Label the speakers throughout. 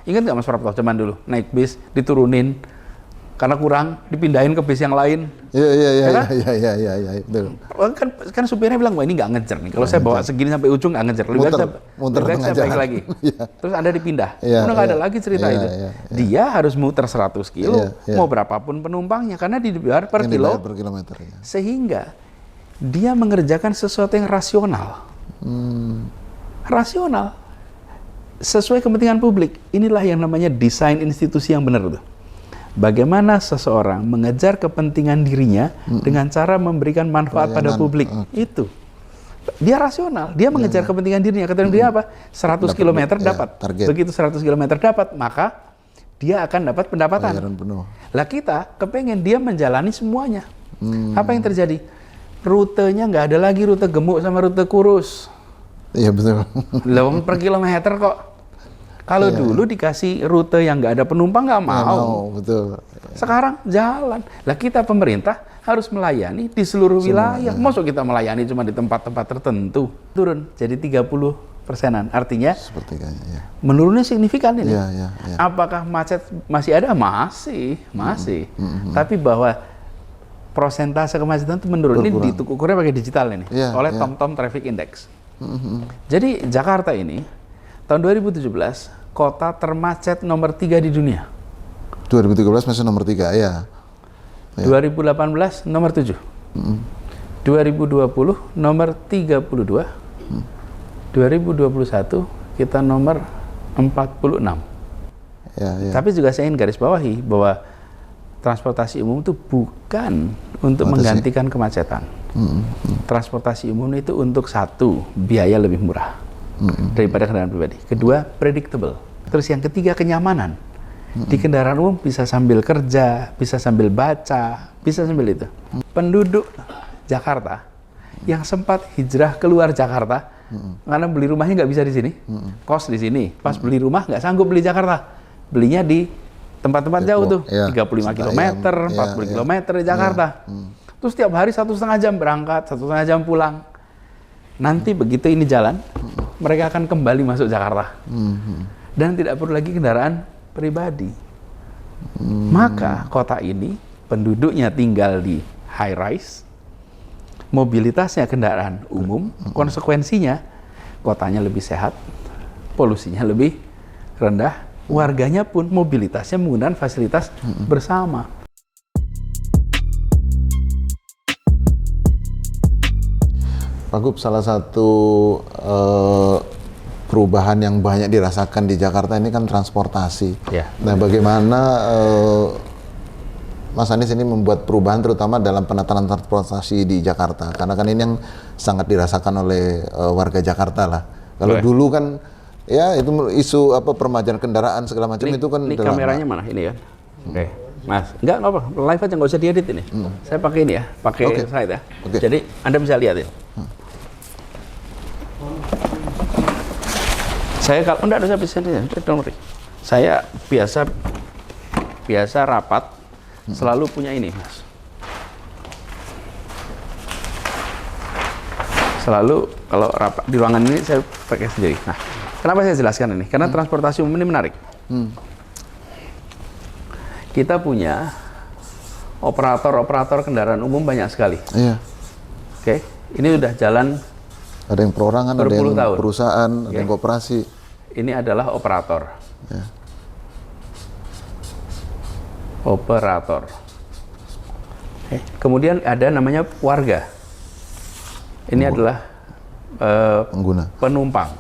Speaker 1: Ingat nggak Mas Prapto zaman dulu naik bis diturunin karena kurang dipindahin ke bis yang lain.
Speaker 2: Iya, betul.
Speaker 1: Kan supirnya bilang wah ini nggak ngejar nih. Kalau saya bawa segini sampai ujung nggak ngejar. Lebih baik saya baik lagi. Terus Anda dipindah. Udah nggak ada lagi cerita itu. Dia harus muter 100 kilo mau berapapun penumpangnya karena dibayar per kilometer. Sehingga dia mengerjakan sesuatu yang rasional. Rasional. Sesuai kepentingan publik. Inilah yang namanya desain institusi yang benar tuh. Bagaimana seseorang mengejar kepentingan dirinya dengan cara memberikan manfaat pada publik. Itu. Dia rasional. Dia mengejar kepentingan dirinya. Kepentingan dia apa? 100 km dapat. Begitu 100 km dapat, maka dia akan dapat pendapatan. Lah kita kepengen dia menjalani semuanya. Apa yang terjadi? Rutenya nggak ada lagi rute gemuk sama rute kurus.
Speaker 2: Iya betul.
Speaker 1: Lawang per kilometer kok. Kalau dulu dikasih rute yang nggak ada penumpang nggak mau.
Speaker 2: Betul.
Speaker 1: Sekarang jalan. Lah kita pemerintah harus melayani di seluruh wilayah. Masuk kita melayani cuma di tempat-tempat tertentu. Turun jadi 30%-an. Artinya menurunnya signifikan ini. Apakah macet masih ada? Masih. Tapi bahwa prosentase kemacetan itu menurun. Ini diukurnya pakai digital ini oleh TomTom Traffic Index. Jadi Jakarta ini tahun 2017 kota termacet nomor 3 di dunia.
Speaker 2: 2013 masih nomor 3 ya.
Speaker 1: 2018 nomor 7. 2020 nomor 32. 2021 kita nomor 46. Tapi juga saya ingin garis bawahi bahwa transportasi umum itu bukan untuk menggantikan kemacetan. Transportasi umum itu untuk satu, biaya lebih murah daripada kendaraan pribadi. Kedua, predictable. Terus yang ketiga, kenyamanan. Di kendaraan umum bisa sambil kerja, bisa sambil baca, bisa sambil itu. Penduduk Jakarta yang sempat hijrah keluar Jakarta karena beli rumahnya nggak bisa di sini, kos di sini. Pas beli rumah nggak sanggup beli Jakarta, belinya di tempat-tempat jauh tuh, 35 km, 40 km di Jakarta. Terus tiap hari 1,5 jam berangkat, 1,5 jam pulang. Nanti begitu ini jalan, mereka akan kembali masuk Jakarta. Dan tidak perlu lagi kendaraan pribadi. Maka kota ini penduduknya tinggal di high rise, mobilitasnya kendaraan umum, konsekuensinya kotanya lebih sehat, polusinya lebih rendah, warganya pun mobilitasnya menggunakan fasilitas bersama.
Speaker 2: Pak Gub, salah satu perubahan yang banyak dirasakan di Jakarta ini kan transportasi. Nah, bagaimana Mas Anies ini membuat perubahan terutama dalam penataan transportasi di Jakarta? Karena kan ini yang sangat dirasakan oleh warga Jakarta lah. Kalau dulu kan ya itu isu apa permajaan kendaraan segala macam itu kan.
Speaker 1: Ini kameranya mana ini ya? Oke. Mas, enggak apa, live aja nggak usah diedit ini. Saya pakai ini ya, pakai slide ya. Jadi Anda bisa lihat ya. Saya kalau enggak ada bisa lihat, saya biasa rapat selalu punya ini, Mas. Selalu kalau rapat di ruangan ini saya pakai sendiri. Nah, kenapa saya jelaskan ini? Karena transportasi umum ini menarik. Kita punya operator kendaraan umum banyak sekali. Oke, ini udah jalan.
Speaker 2: Ada yang perorangan, ada yang tahun. Perusahaan, ada yang koperasi.
Speaker 1: Ini adalah operator. Operator. Kemudian ada namanya warga. Ini adalah penumpang.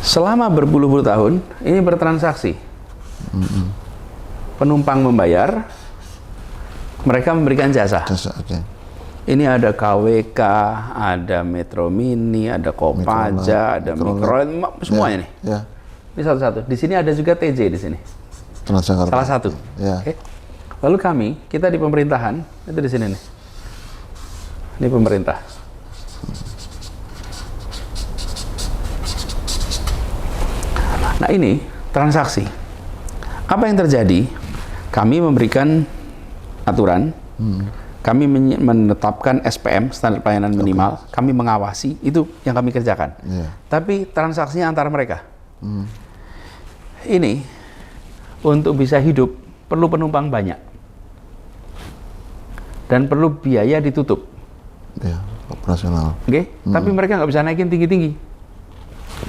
Speaker 1: Selama berpuluh-puluh tahun, ini bertransaksi. Penumpang membayar, mereka memberikan jasa. Ini ada KWK, ada Metro Mini, ada Kopaja, ada Mikro, semuanya nih. Ini satu-satu. Di sini ada juga TJ di sini. Salah satu. Lalu kita di pemerintahan, itu di sini nih. Ini pemerintah. Nah ini transaksi. Apa yang terjadi? Kami memberikan aturan Kami menetapkan SPM, standar pelayanan minimal. Kami mengawasi, itu yang kami kerjakan. Tapi transaksinya antara mereka. Ini untuk bisa hidup perlu penumpang banyak dan perlu biaya ditutup.
Speaker 2: Ya, operasional.
Speaker 1: Oke, tapi mereka nggak bisa naikin tinggi-tinggi,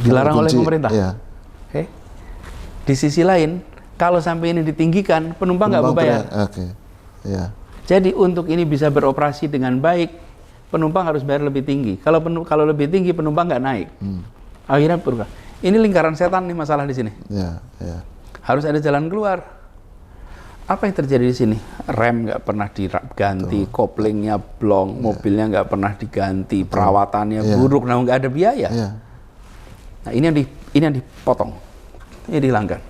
Speaker 1: dilarang oleh pemerintah. Oke. Di sisi lain, kalau sampai ini ditinggikan, penumpang nggak berbayar. Jadi untuk ini bisa beroperasi dengan baik, penumpang harus bayar lebih tinggi. Kalau lebih tinggi, penumpang nggak naik. Akhirnya berubah. Ini lingkaran setan nih masalah di sini. Harus ada jalan keluar. Apa yang terjadi di sini? Rem nggak pernah diganti, koplingnya blong, mobilnya nggak pernah diganti, perawatannya buruk, namun nggak ada biaya. Nah ini yang dipotong, ini dihilangkan,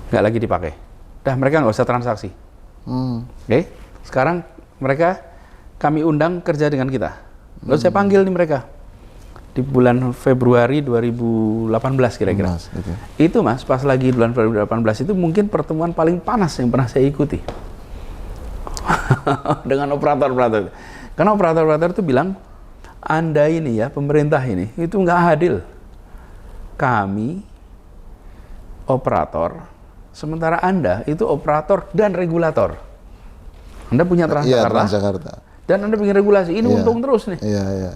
Speaker 1: nggak lagi dipakai. Dah mereka nggak usah transaksi. Oke, sekarang mereka kami undang kerja dengan kita. Lalu saya panggil nih mereka di bulan Februari 2018 kira-kira. Itu Mas, pas lagi bulan Februari 2018 itu mungkin pertemuan paling panas yang pernah saya ikuti dengan operator-operator. Karena operator-operator itu bilang, Anda ini ya, pemerintah ini, itu nggak adil. Kami operator, sementara Anda itu operator dan regulator. Anda punya Transjakarta. Dan Anda bikin regulasi, ini untung terus nih.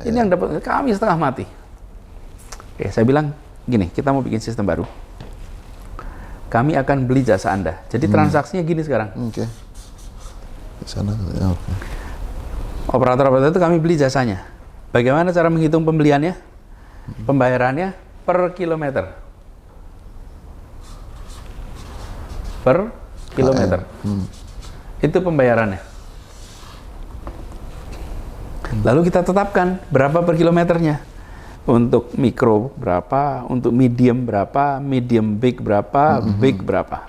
Speaker 1: Ini yang dapat, kami setengah mati. Oke, saya bilang gini, kita mau bikin sistem baru. Kami akan beli jasa Anda. Jadi transaksinya gini sekarang. Operator-operator itu kami beli jasanya. Bagaimana cara menghitung pembeliannya? Pembayarannya per kilometer. Per kilometer. Itu pembayarannya. Lalu kita tetapkan berapa per kilometernya. Untuk mikro berapa, untuk medium berapa, medium big berapa, big berapa.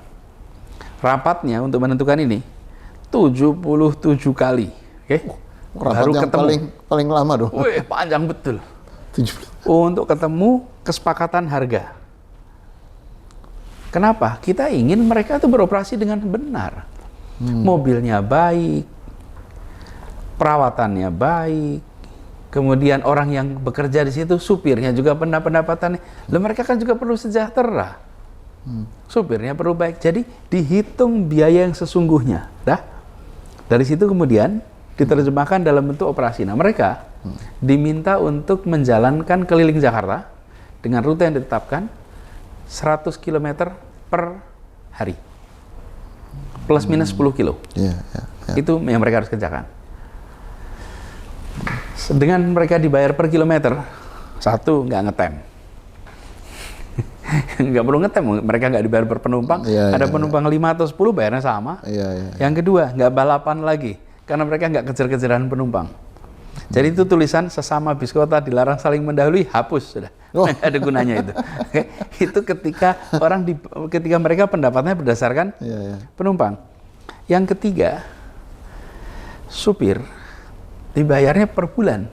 Speaker 1: Rapatnya untuk menentukan ini 77 kali. Oke.
Speaker 2: Baru ketemu. Paling lama dong.
Speaker 1: Wih, panjang betul. Untuk ketemu kesepakatan harga. Kenapa? Kita ingin mereka itu beroperasi dengan benar. Mobilnya baik, perawatannya baik, kemudian orang yang bekerja di situ, supirnya juga pendapatannya. Lalu mereka kan juga perlu sejahtera. Supirnya perlu baik. Jadi dihitung biaya yang sesungguhnya. Dah. Dari situ kemudian diterjemahkan dalam bentuk operasi. Nah mereka diminta untuk menjalankan keliling Jakarta dengan rute yang ditetapkan 100 km per hari. Plus minus 10 kilo. Itu yang mereka harus kerjakan. Dengan mereka dibayar per kilometer, satu, nggak ngetem. Nggak perlu ngetem, mereka nggak dibayar per penumpang. Ada penumpang 5 atau 10 bayarnya sama. Yang kedua, nggak balapan lagi, karena mereka nggak kejar-kejaran penumpang. Jadi itu tulisan sesama bis kota dilarang saling mendahului, hapus sudah. Ada gunanya itu. Itu ketika ketika mereka pendapatnya berdasarkan penumpang. Yang ketiga, supir dibayarnya per bulan.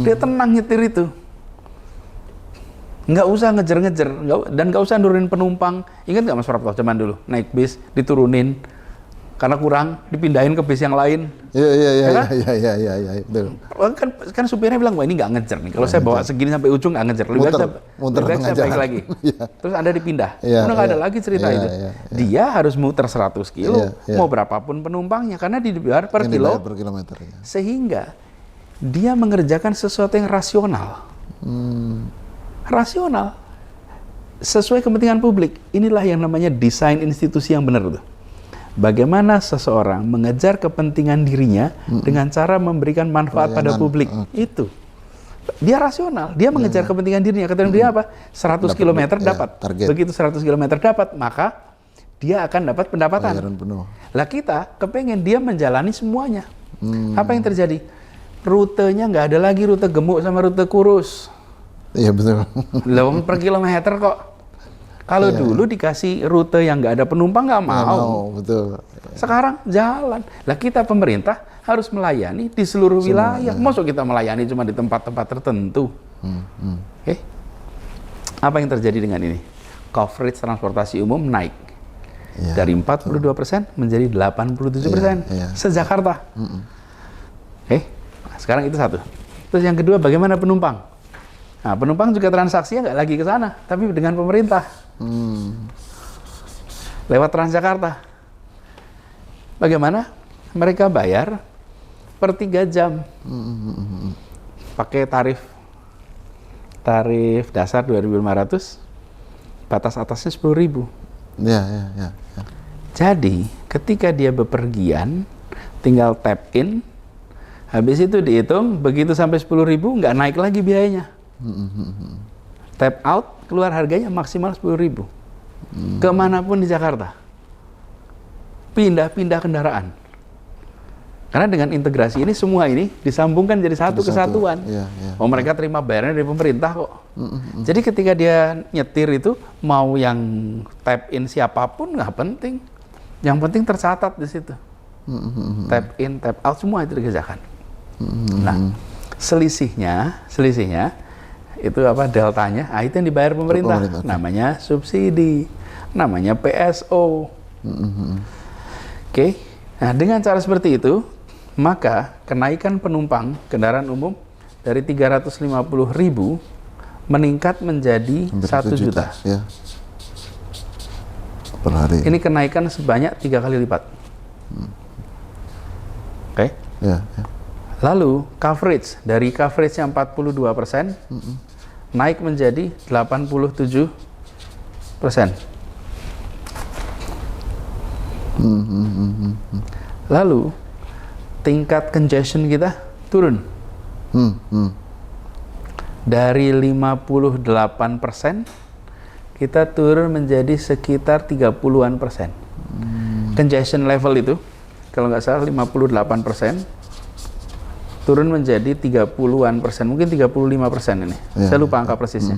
Speaker 1: Dia tenang nyetir itu. Nggak usah ngejar-ngejar, dan nggak usah nurunin penumpang. Ingat nggak Mas Prapto zaman dulu naik bis diturunin karena kurang, dipindahin ke bis yang lain. Iya. Kan supirnya bilang, wah ini nggak ngejar nih. Kalau saya bawa segini sampai ujung nggak ngejar, lebih baik saya balik lagi. Terus Anda dipindah. Udah nggak ada lagi cerita itu. Dia harus muter 100 kilo, mau berapapun penumpangnya, karena dibayar per kilometer. Sehingga dia mengerjakan sesuatu yang rasional. Rasional. Sesuai kepentingan publik. Inilah yang namanya desain institusi yang benar tuh. Bagaimana seseorang mengejar kepentingan dirinya dengan cara memberikan manfaat pada publik. Itu. Dia rasional. Dia mengejar kepentingan dirinya. Kepentingan dia apa? 100 km dapat. Begitu 100 km dapat, maka dia akan dapat pendapatan. Lah kita kepengen dia menjalani semuanya. Apa yang terjadi? Rutenya nggak ada lagi rute gemuk sama rute kurus.
Speaker 2: Iya betul.
Speaker 1: Lewat per kilometer kok. Kalau dulu dikasih rute yang nggak ada penumpang nggak mau.
Speaker 2: Betul.
Speaker 1: Sekarang jalan. Lah kita pemerintah harus melayani di seluruh wilayah. Maksud kita melayani cuma di tempat-tempat tertentu. Apa yang terjadi dengan ini? Coverage transportasi umum naik. Dari 42% menjadi 87% se-Jakarta. Oke, nah, sekarang itu satu. Terus yang kedua, bagaimana penumpang? Nah, penumpang juga transaksinya nggak lagi ke sana, tapi dengan pemerintah. Lewat Transjakarta. Bagaimana? Mereka bayar per 3 jam. Pakai tarif dasar 2.500, batas atasnya 10.000.
Speaker 2: Ya.
Speaker 1: Jadi, ketika dia bepergian, tinggal tap in, habis itu dihitung, begitu sampai 10.000, nggak naik lagi biayanya. Tap out, keluar harganya maksimal 10.000. Kemanapun di Jakarta. Pindah-pindah kendaraan. Karena dengan integrasi ini, semua ini disambungkan jadi satu kesatuan. Oh, mereka terima bayarannya dari pemerintah kok. Jadi ketika dia nyetir itu, mau yang tap in siapapun nggak penting. Yang penting tercatat di situ. Tap in, tap out, semua itu dikerjakan. Nah, selisihnya itu apa, deltanya, itu yang dibayar pemerintah. Namanya subsidi, namanya PSO. Oke. Nah, dengan cara seperti itu, maka kenaikan penumpang kendaraan umum dari 350.000 meningkat menjadi 1 juta.
Speaker 2: Ya. Per hari.
Speaker 1: Ini kenaikan sebanyak 3 kali lipat. Oke.
Speaker 2: Ya.
Speaker 1: Lalu coverage, dari coverage yang 42% naik menjadi 87%. Lalu tingkat congestion kita turun. Dari 58% kita turun menjadi sekitar 30-an%. Congestion level itu, kalau nggak salah 58%, turun menjadi 30-an%, mungkin 35% ini. Saya lupa angka persisnya.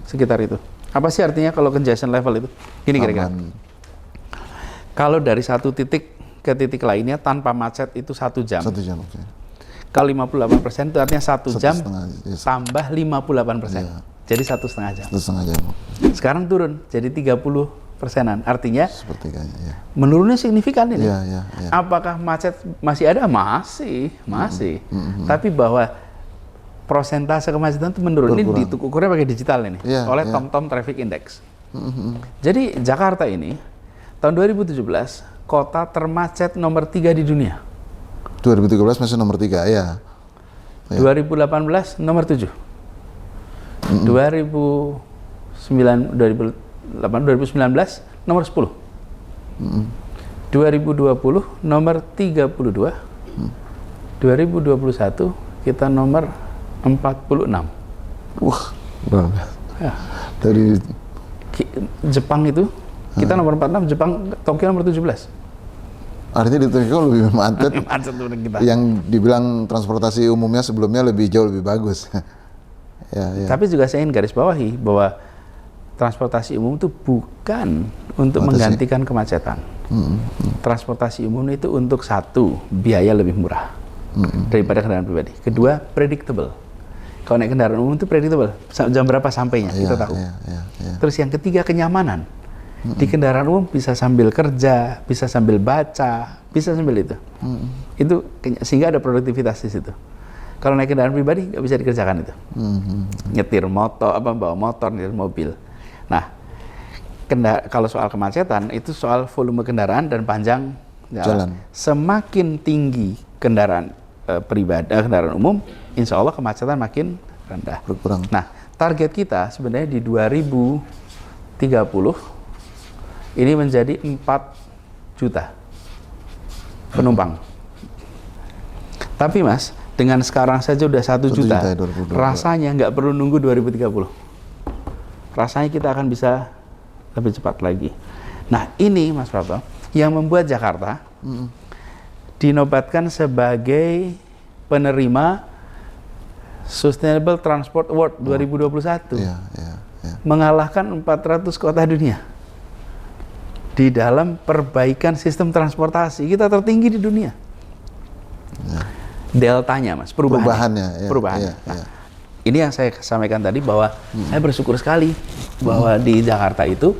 Speaker 1: Sekitar itu. Apa sih artinya kalau congestion level itu? Gini kira-kira. Kalau dari satu titik ke titik lainnya tanpa macet itu 1 jam.
Speaker 2: 1 jam, oke.
Speaker 1: Kalau 58% itu artinya 1 jam tambah 58%. Jadi 1,5 jam.
Speaker 2: 1,5 jam.
Speaker 1: Sekarang turun jadi 30%-an. Artinya
Speaker 2: sepertiganya, ya.
Speaker 1: Menurunnya signifikan ini.
Speaker 2: Ya.
Speaker 1: Apakah macet masih ada? Masih. Tapi bahwa prosentase kemacetan itu menurun. Ini diukurnya pakai digital ini oleh TomTom Traffic Index. Jadi Jakarta ini tahun 2017 kota termacet nomor 3 di dunia.
Speaker 2: 2013 masih nomor 3, ya.
Speaker 1: 2018 nomor 7. 2019 nomor 10. 2020 nomor 32. 2021 kita nomor 46.
Speaker 2: Wah, banget.
Speaker 1: Ya.
Speaker 2: Dari
Speaker 1: Jepang itu kita nomor 46, Jepang, Tokyo nomor 17.
Speaker 2: Artinya di Tokyo lebih macet.
Speaker 1: Kita.
Speaker 2: Yang dibilang transportasi umumnya sebelumnya jauh lebih bagus. Ya.
Speaker 1: Tapi juga saya ingin garis bawahi bahwa transportasi umum itu bukan untuk menggantikan kemacetan. Transportasi umum itu untuk satu, biaya lebih murah daripada kendaraan pribadi. Kedua, predictable. Kalau naik kendaraan umum itu predictable. Jam berapa sampainya, kita tahu. Terus yang ketiga, kenyamanan. Di kendaraan umum bisa sambil kerja, bisa sambil baca, bisa sambil itu. Itu sehingga ada produktivitas di situ. Kalau naik kendaraan pribadi nggak bisa dikerjakan itu. Nyetir motor, bawa motor, nyetir mobil. Nah, kalau soal kemacetan itu soal volume kendaraan dan panjang jalan. Semakin tinggi kendaraan pribadi, kendaraan umum, insya Allah kemacetan makin rendah.
Speaker 2: Berkurang.
Speaker 1: Nah, target kita sebenarnya di 2030 ini menjadi 4 juta penumpang. Tapi Mas, dengan sekarang saja udah 1 juta, rasanya nggak perlu nunggu 2030. Rasanya kita akan bisa lebih cepat lagi. Nah, ini Mas Prapto yang membuat Jakarta dinobatkan sebagai penerima Sustainable Transport Award 2021. Mengalahkan 400 kota dunia. Di dalam perbaikan sistem transportasi, kita tertinggi di dunia. Deltanya, Mas, perubahannya. Nah, ini yang saya sampaikan tadi bahwa saya bersyukur sekali bahwa di Jakarta itu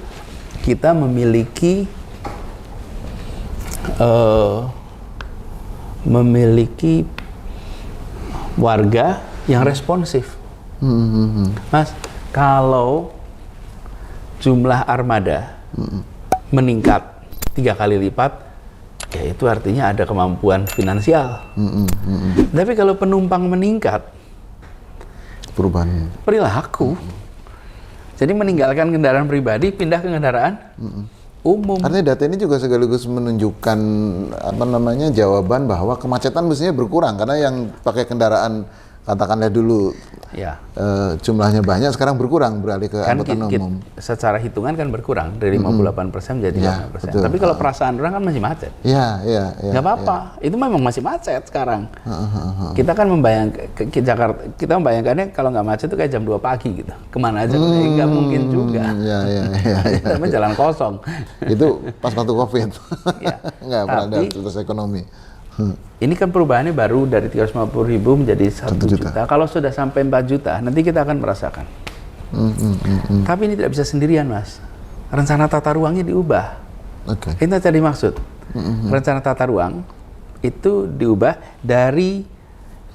Speaker 1: kita memiliki memiliki warga yang responsif. Mas, kalau jumlah armada meningkat 3 kali lipat, ya itu artinya ada kemampuan finansial. Tapi kalau penumpang meningkat,
Speaker 2: perubahan
Speaker 1: perilaku. Jadi meninggalkan kendaraan pribadi, pindah ke kendaraan umum.
Speaker 2: Artinya data ini juga sekaligus menunjukkan jawaban bahwa kemacetan mestinya berkurang karena yang pakai kendaraan katakanlah dulu jumlahnya banyak, sekarang berkurang beralih ke angkutan umum.
Speaker 1: Secara hitungan kan berkurang dari 58% menjadi 5%.
Speaker 2: Betul.
Speaker 1: Tapi kalau perasaan orang kan masih macet. Nggak apa-apa. Itu memang masih macet sekarang. Kita kan kita membayangkannya kalau nggak macet itu kayak jam 2 pagi gitu. Kemana aja? Nggak mungkin juga. Tapi jalan kosong.
Speaker 2: Itu pas waktu COVID. Nggak pernah ada aktivitas ekonomi.
Speaker 1: Ini kan perubahannya baru dari 350.000 menjadi 1 juta. Kalau sudah sampai 4 juta, nanti kita akan merasakan. Tapi ini tidak bisa sendirian, Mas. Rencana tata ruangnya diubah. Itu tadi maksud. Rencana tata ruang itu diubah dari,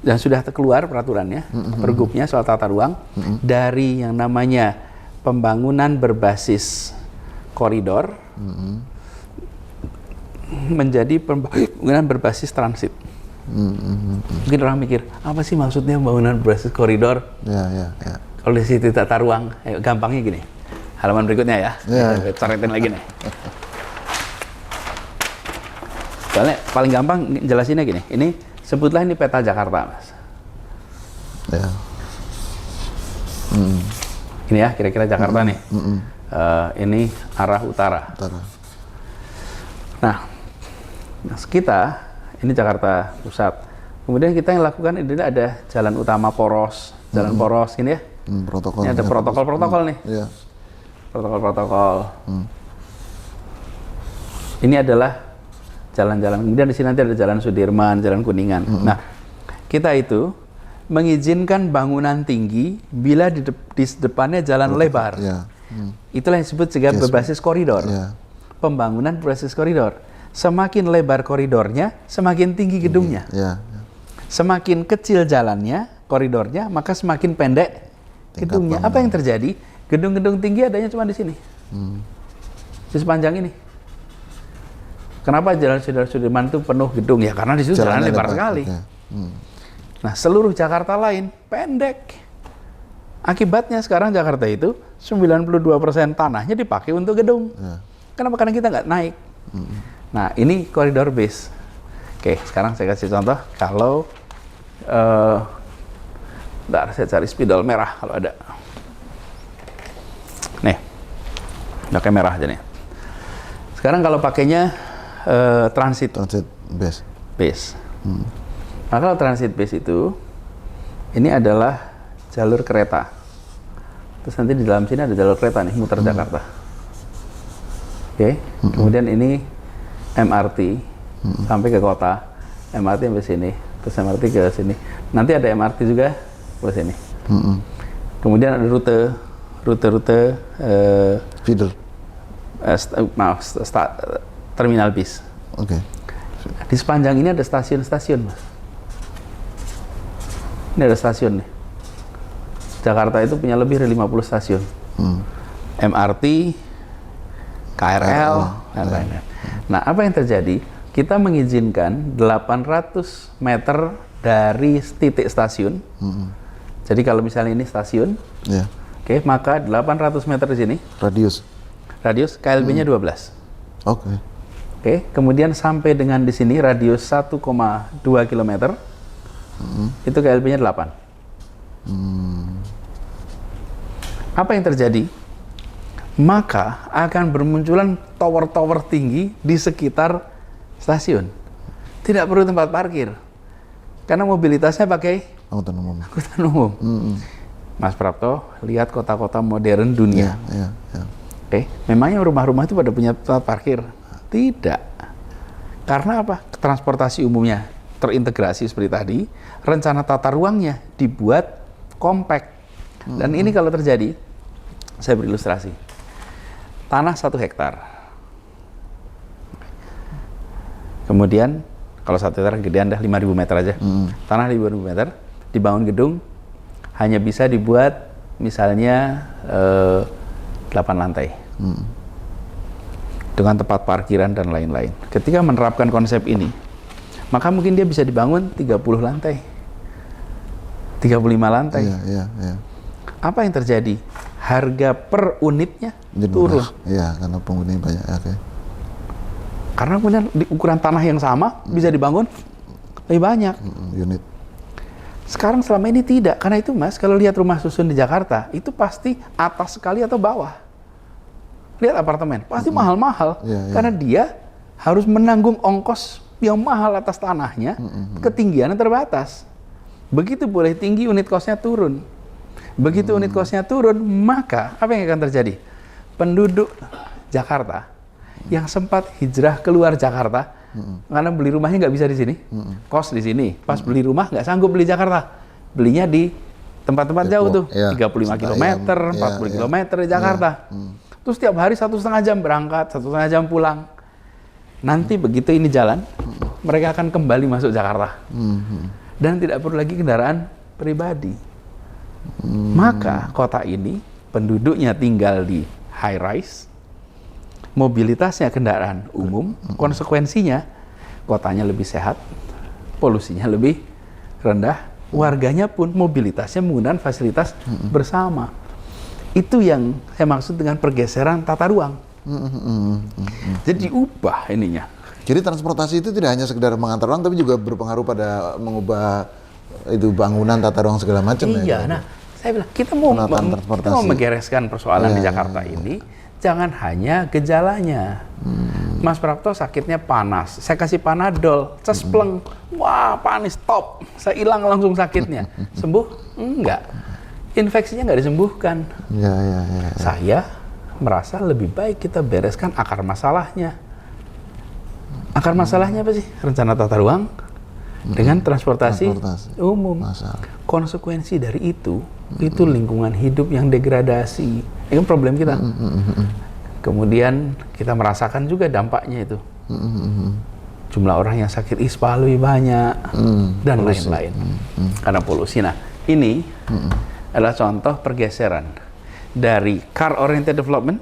Speaker 1: dan sudah keluar peraturannya, pergubnya soal tata ruang, dari yang namanya pembangunan berbasis koridor, menjadi pembangunan berbasis transit. Mungkin orang mikir, apa sih maksudnya pembangunan berbasis koridor? Kalau di situ tata ruang, gampangnya gini. Halaman berikutnya ya. Coretin lagi nih. Soalnya paling gampang jelasinnya gini. Ini sebutlah ini peta Jakarta, Mas. Ini ya kira-kira Jakarta nih. Ini arah utara. Nah, kita ini Jakarta Pusat. Kemudian kita yang lakukan ini ada jalan utama poros, jalan poros ini ya. Ini ada protokol-protokol nih. Protokol-protokol. Ini adalah jalan-jalan. Kemudian di sini nanti ada jalan Sudirman, jalan Kuningan. Nah, kita itu mengizinkan bangunan tinggi bila di depannya jalan lebar. Itulah yang disebut juga berbasis koridor. Pembangunan berbasis koridor. Semakin lebar koridornya, semakin tinggi gedungnya. Semakin kecil jalannya, koridornya, maka semakin pendek gedungnya. Apa yang terjadi? Gedung-gedung tinggi adanya cuma di sini. Di sepanjang ini. Kenapa jalan Sudirman itu penuh gedung? Ya karena di situ jalan lebar sekali. Nah, seluruh Jakarta lain pendek. Akibatnya sekarang Jakarta itu 92% tanahnya dipakai untuk gedung. Kenapa? Karena kita nggak naik. Nah, ini koridor base. Oke, sekarang saya kasih contoh. Kalau bentar, saya cari spidol merah kalau ada. Nih, pakai merah aja nih. Sekarang kalau pakainya transit base. Nah, kalau transit base itu, ini adalah jalur kereta. Terus nanti di dalam sini ada jalur kereta nih, muter Jakarta. Oke, kemudian ini MRT sampai ke kota, MRT sampai sini, terus MRT ke sini. Nanti ada MRT juga ke sini. Kemudian ada rute
Speaker 2: feeder.
Speaker 1: Terminal bis. Di sepanjang ini ada stasiun-stasiun, Mas. Ini ada stasiun nih. Jakarta itu punya lebih dari 50 stasiun. MRT, KRL, dan lain-lain. Nah, apa yang terjadi? Kita mengizinkan 800 meter dari titik stasiun. Jadi kalau misalnya ini stasiun, maka 800 meter di sini. Radius KLB-nya 12. Kemudian sampai dengan di sini radius 1,2 km. Itu KLB-nya 8. Apa yang terjadi? Maka akan bermunculan tower-tower tinggi di sekitar stasiun. Tidak perlu tempat parkir. Karena mobilitasnya pakai angkutan umum. Mas Prapto, lihat kota-kota modern dunia. Memangnya rumah-rumah itu pada punya tempat parkir? Tidak. Karena apa? Transportasi umumnya terintegrasi seperti tadi, rencana tata ruangnya dibuat kompak. Dan ini kalau terjadi, saya berilustrasi. Tanah 1 hektar. Kemudian kalau 1 hektar gedean dah 5.000 meter aja. Tanah 5.000 meter, dibangun gedung hanya bisa dibuat misalnya 8 lantai. Dengan tempat parkiran dan lain-lain. Ketika menerapkan konsep ini, maka mungkin dia bisa dibangun 30 lantai. 35 lantai.
Speaker 2: Iya.
Speaker 1: Apa yang terjadi? Harga per unitnya turun.
Speaker 2: Iya, karena penghuni banyak. Oke.
Speaker 1: Karena kemudian di ukuran tanah yang sama bisa dibangun lebih banyak.
Speaker 2: Unit.
Speaker 1: Sekarang selama ini tidak. Karena itu Mas, kalau lihat rumah susun di Jakarta, itu pasti atas sekali atau bawah. Lihat apartemen, pasti mahal-mahal. Karena dia harus menanggung ongkos yang mahal atas tanahnya, ketinggiannya terbatas. Begitu boleh tinggi, unit kosnya turun. Begitu unit kosnya turun, maka apa yang akan terjadi? Penduduk Jakarta yang sempat hijrah keluar Jakarta, karena beli rumahnya nggak bisa di sini, kos di sini. Pas beli rumah nggak sanggup beli Jakarta, belinya di tempat-tempat jauh tuh, 35 km, 40 km di Jakarta. Terus setiap hari 1,5 jam berangkat, 1,5 jam pulang. Nanti begitu ini jalan, mereka akan kembali masuk Jakarta. Dan tidak perlu lagi kendaraan pribadi. Maka kota ini, penduduknya tinggal di high rise, mobilitasnya kendaraan umum, konsekuensinya kotanya lebih sehat, polusinya lebih rendah, warganya pun mobilitasnya menggunakan fasilitas bersama. Itu yang saya maksud dengan pergeseran tata ruang. Jadi diubah ininya.
Speaker 2: Jadi transportasi itu tidak hanya sekedar mengantar orang, tapi juga berpengaruh pada mengubah itu bangunan, tata ruang segala macam.
Speaker 1: Iya, nah saya bilang kita mau menggereskan persoalan di Jakarta ini, jangan hanya gejalanya. Mas Prapto sakitnya panas, saya kasih Panadol, cespleng, wah panis top, saya hilang langsung sakitnya. Sembuh? Enggak. Infeksinya nggak disembuhkan. Saya merasa lebih baik kita bereskan akar masalahnya. Akar masalahnya apa sih? Rencana tata ruang dengan transportasi umum. Konsekuensi dari itu lingkungan hidup yang degradasi. Itu problem kita. Kemudian kita merasakan juga dampaknya itu. Jumlah orang yang sakit ispa lebih banyak dan lain-lain. Karena polusi. Nah, ini adalah contoh pergeseran dari car oriented development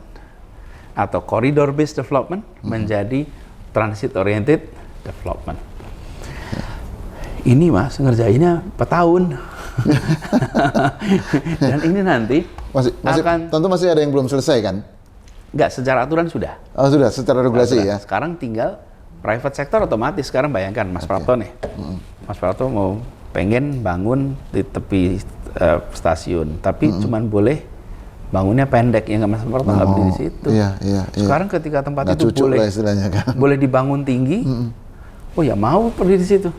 Speaker 1: atau corridor based development menjadi transit oriented development. Ini Mas ngerjainnya 4 tahun. Dan ini nanti
Speaker 2: tentu masih ada yang belum selesai kan?
Speaker 1: Enggak, secara aturan sudah.
Speaker 2: Oh sudah, secara regulasi ya.
Speaker 1: Sekarang tinggal private sector otomatis. Sekarang bayangkan Mas Prapto nih. Mas Prapto mau pengen bangun di tepi stasiun, tapi cuman boleh bangunnya pendek, ya nggak Mas Prapto nggak beli di situ. Sekarang ketika tempat itu boleh dibangun tinggi, oh ya mau pergi di situ.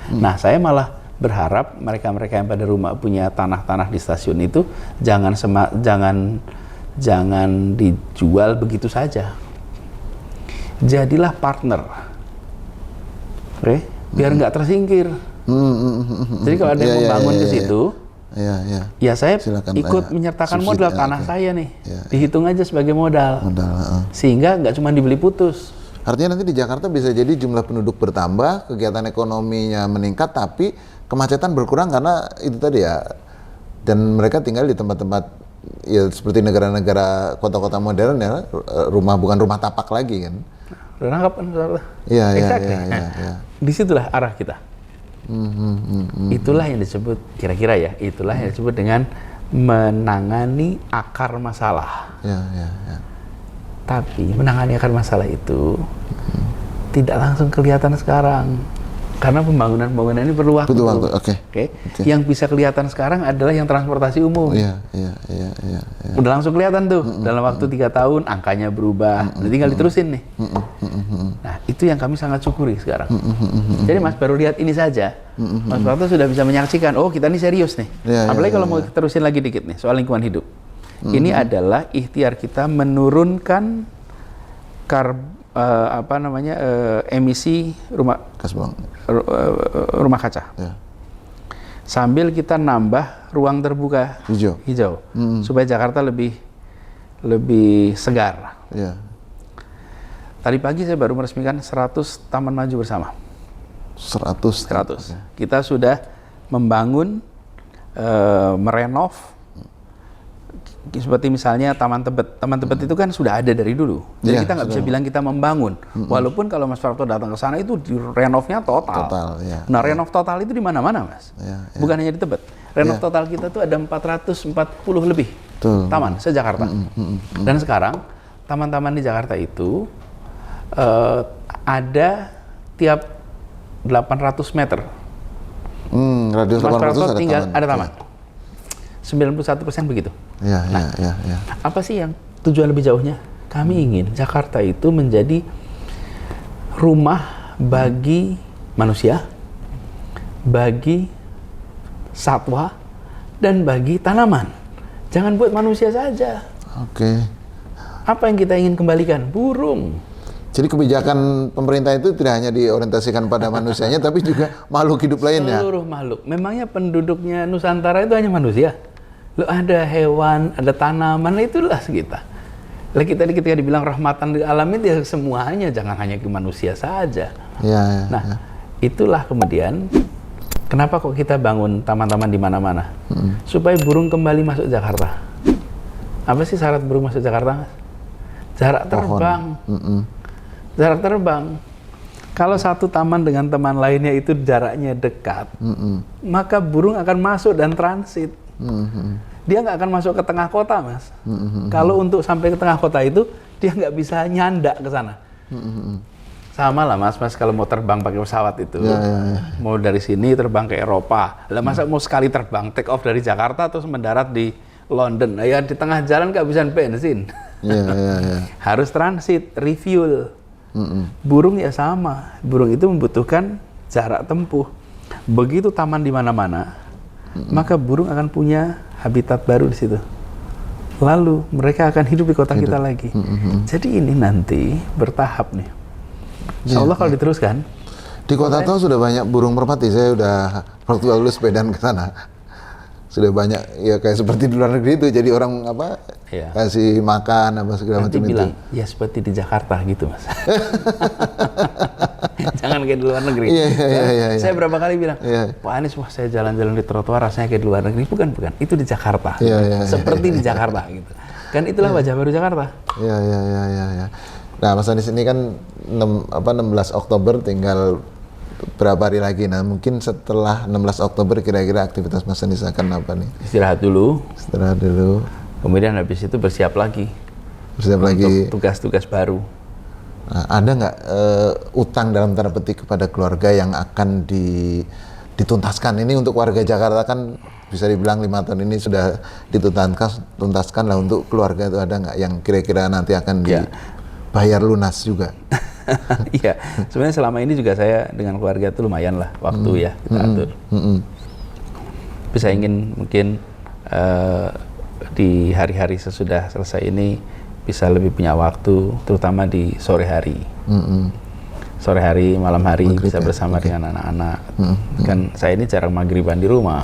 Speaker 1: Nah saya malah berharap mereka-mereka yang pada rumah punya tanah-tanah di stasiun itu jangan dijual begitu saja. Jadilah partner, biar nggak tersingkir. Jadi kalau ada yang membangun ke situ, ya saya silakan ikut menyertakan modal tanah saya nih, dihitung aja sebagai modal, sehingga nggak cuma dibeli putus.
Speaker 2: Artinya nanti di Jakarta bisa jadi jumlah penduduk bertambah, kegiatan ekonominya meningkat, tapi kemacetan berkurang karena itu tadi ya, dan mereka tinggal di tempat-tempat ya seperti negara-negara kota-kota modern ya, bukan rumah tapak lagi kan.
Speaker 1: Udah nangkap kan? Iya. Disitulah arah kita. Itulah yang disebut kira-kira ya, itulah yang disebut dengan menangani akar masalah. Tapi menangani akar masalah itu tidak langsung kelihatan sekarang. Karena pembangunan ini perlu waktu. Yang bisa kelihatan sekarang adalah yang transportasi umum. Udah langsung kelihatan tuh, dalam waktu 3 tahun angkanya berubah. Udah tinggal diterusin nih. Nah, itu yang kami sangat syukuri sekarang. Jadi Mas baru lihat ini saja, Mas Prapto sudah bisa menyaksikan, oh kita ini serius nih. Apalagi kalau mau terusin lagi dikit nih soal lingkungan hidup. Ini adalah ikhtiar kita menurunkan emisi rumah kaca. Sambil kita nambah ruang terbuka hijau. Supaya Jakarta lebih segar. Tadi pagi saya baru meresmikan 100 taman maju bersama. 100. Kita sudah membangun, merenov, seperti misalnya Taman Tebet. Taman Tebet itu kan sudah ada dari dulu. Jadi kita nggak bisa bilang kita membangun. Walaupun kalau Mas Prapto datang ke sana itu renovnya total. Nah, renov total itu di mana-mana, Mas. Bukan hanya di Tebet. Renov total kita tuh ada 440 lebih taman se-Jakarta. Dan sekarang taman-taman di Jakarta itu ada tiap 800 meter.
Speaker 2: Radius 800
Speaker 1: ada taman. 91% begitu.
Speaker 2: Ya.
Speaker 1: Apa sih yang tujuan lebih jauhnya? Kami ingin Jakarta itu menjadi rumah bagi manusia, bagi satwa, dan bagi tanaman. Jangan buat manusia saja.
Speaker 2: Oke.
Speaker 1: Apa yang kita ingin kembalikan? Burung.
Speaker 2: Jadi kebijakan pemerintah itu tidak hanya diorientasikan pada manusianya, tapi juga makhluk hidup lainnya.
Speaker 1: Seluruh makhluk. Memangnya penduduknya Nusantara itu hanya manusia? Loh, ada hewan, ada tanaman, itulah kita. Lagi tadi ketika dibilang rahmatan lil alamin, ya semuanya, jangan hanya ke manusia saja. Nah, itulah kemudian kenapa kok kita bangun taman-taman di mana-mana? Supaya burung kembali masuk Jakarta. Apa sih syarat burung masuk Jakarta, Mas? Jarak terbang. Jarak terbang. Kalau satu taman dengan teman lainnya itu jaraknya dekat, maka burung akan masuk dan transit. Dia nggak akan masuk ke tengah kota, Mas. Kalau untuk sampai ke tengah kota itu, dia nggak bisa nyandak ke sana. Sama lah, Mas kalau mau terbang pakai pesawat itu, mau dari sini terbang ke Eropa. Lah masa mau sekali terbang take off dari Jakarta terus mendarat di London, ya di tengah jalan nggak bisa bensin. Harus transit, refuel. Burung ya sama. Burung itu membutuhkan jarak tempuh. Begitu taman di mana-mana, maka burung akan punya habitat baru di situ. Lalu mereka akan hidup di kota kita lagi. Jadi ini nanti bertahap nih. Insya Allah kalau diteruskan.
Speaker 2: Di Kota Tua sudah banyak burung merpati. Saya udah waktu lalu sepedaan ke sana. Sudah banyak, ya kayak seperti di luar negeri itu. Jadi orang kasih makan apa segala macam itu.
Speaker 1: Bilang, ya seperti di Jakarta gitu, Mas. Jangan kayak di luar negeri. Saya berapa kali bilang, Pak Anies, wah saya jalan-jalan di trotoar rasanya kayak di luar negeri. Bukan. Itu di Jakarta. Seperti di Jakarta gitu. Kan itulah wajah baru Jakarta.
Speaker 2: Nah, Mas Anies ini kan 16 Oktober tinggal berapa hari lagi. Nah, mungkin setelah 16 Oktober kira-kira aktivitas Mas Anies akan apa nih?
Speaker 1: Istirahat dulu.
Speaker 2: Kemudian
Speaker 1: habis itu bersiap lagi.
Speaker 2: Untuk
Speaker 1: tugas-tugas baru.
Speaker 2: Nah, ada nggak utang dalam tanda petik kepada keluarga yang akan dituntaskan? Ini untuk warga Jakarta kan bisa dibilang 5 tahun ini sudah dituntaskan lah. Untuk keluarga itu ada nggak yang kira-kira nanti akan dibayar lunas juga?
Speaker 1: Iya, sebenarnya selama ini juga saya dengan keluarga itu lumayan lah waktu kita atur. Tapi saya ingin mungkin di hari-hari sesudah selesai ini bisa lebih punya waktu, terutama di sore hari. Sore hari, malam hari maghrib bisa bersama dengan anak-anak. Kan saya ini jarang maghriban di rumah.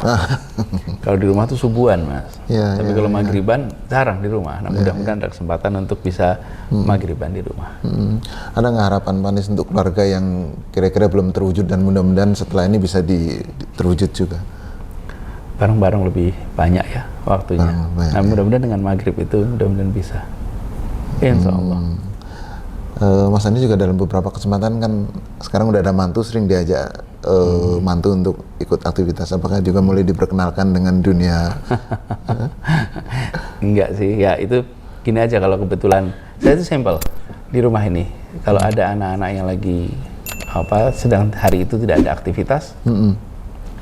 Speaker 1: Kalau di rumah tuh subuhan, Mas. Tapi kalau maghriban jarang di rumah. Nah, mudah-mudahan ada kesempatan untuk bisa maghriban di rumah.
Speaker 2: Ada nggak harapan Anies untuk keluarga yang kira-kira belum terwujud dan mudah-mudahan setelah ini bisa terwujud juga?
Speaker 1: Bareng-bareng lebih banyak ya waktunya. Nah, mudah-mudahan dengan maghrib itu mudah-mudahan bisa. Insya Allah.
Speaker 2: Mas Anies juga dalam beberapa kesempatan kan sekarang udah ada mantu, sering diajak mantu untuk ikut aktivitas. Apakah juga mulai diperkenalkan dengan dunia?
Speaker 1: Enggak sih, ya itu gini aja. Kalau kebetulan saya itu sampel di rumah ini, kalau ada anak-anak yang lagi sedang hari itu tidak ada aktivitas,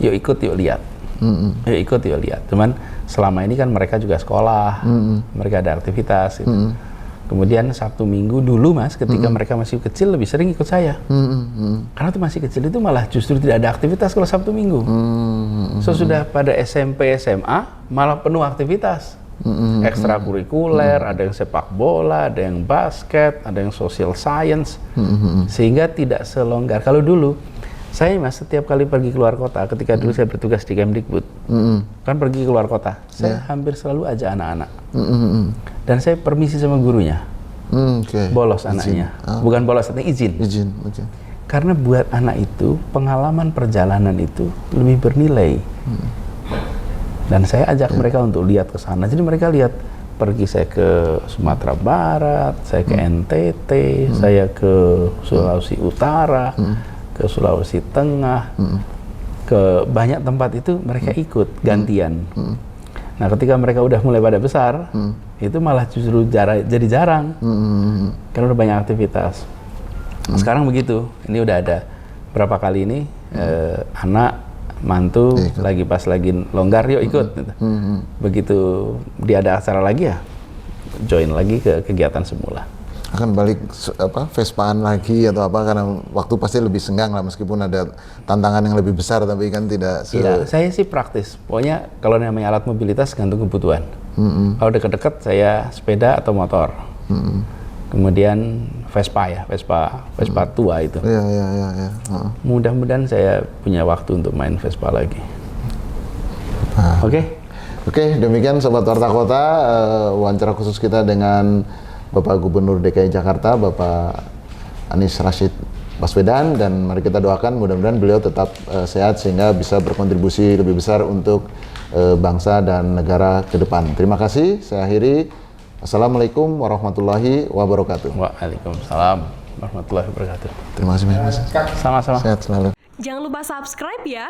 Speaker 1: yuk ikut, yuk lihat. Yuk ikut, yuk lihat. Cuman selama ini kan mereka juga sekolah, mereka ada aktivitas gitu. Kemudian Sabtu Minggu dulu, Mas, ketika mereka masih kecil lebih sering ikut saya. Karena tuh masih kecil itu malah justru tidak ada aktivitas kalau Sabtu Minggu. Sesudah pada SMP, SMA malah penuh aktivitas. Ekstrakurikuler, ada yang sepak bola, ada yang basket, ada yang social science. Sehingga tidak selonggar. Kalau dulu, saya, Mas, setiap kali pergi keluar kota, ketika dulu saya bertugas di Kemdikbud, kan pergi keluar kota, saya hampir selalu ajak anak-anak. Dan saya permisi sama gurunya. Bolos anaknya. Bukan bolos, tapi izin. Karena buat anak itu, pengalaman perjalanan itu lebih bernilai. Dan saya ajak mereka untuk lihat ke sana. Jadi mereka lihat, pergi saya ke Sumatera Barat, saya ke NTT, saya ke Sulawesi Utara, ke Sulawesi Tengah, ke banyak tempat itu mereka ikut gantian. Nah, ketika mereka udah mulai pada besar, itu malah justru jadi jarang, karena udah banyak aktivitas. Sekarang begitu, ini udah ada berapa kali ini anak mantu lagi pas lagi longgar, yuk ikut. Begitu dia ada acara lagi ya, join lagi ke kegiatan semula.
Speaker 2: Akan balik Vespaan lagi atau apa, karena waktu pasti lebih senggang lah, meskipun ada tantangan yang lebih besar, tapi kan tidak.
Speaker 1: Iya, saya sih praktis. Pokoknya kalau namanya alat mobilitas gantung kebutuhan. Kalau dekat-dekat saya sepeda atau motor. Kemudian Vespa tua itu.
Speaker 2: Iya.
Speaker 1: Mudah-mudahan saya punya waktu untuk main Vespa lagi. Oke,
Speaker 2: demikian Sobat Warta Kota, wawancara khusus kita dengan Bapak Gubernur DKI Jakarta, Bapak Anies Rashid Baswedan, dan mari kita doakan mudah-mudahan beliau tetap sehat sehingga bisa berkontribusi lebih besar untuk bangsa dan negara ke depan. Terima kasih, saya akhiri. Assalamualaikum warahmatullahi wabarakatuh.
Speaker 1: Waalaikumsalam warahmatullahi wabarakatuh.
Speaker 2: Terima kasih, Mas.
Speaker 1: Sama-sama.
Speaker 2: Sehat selalu.
Speaker 3: Jangan lupa subscribe ya.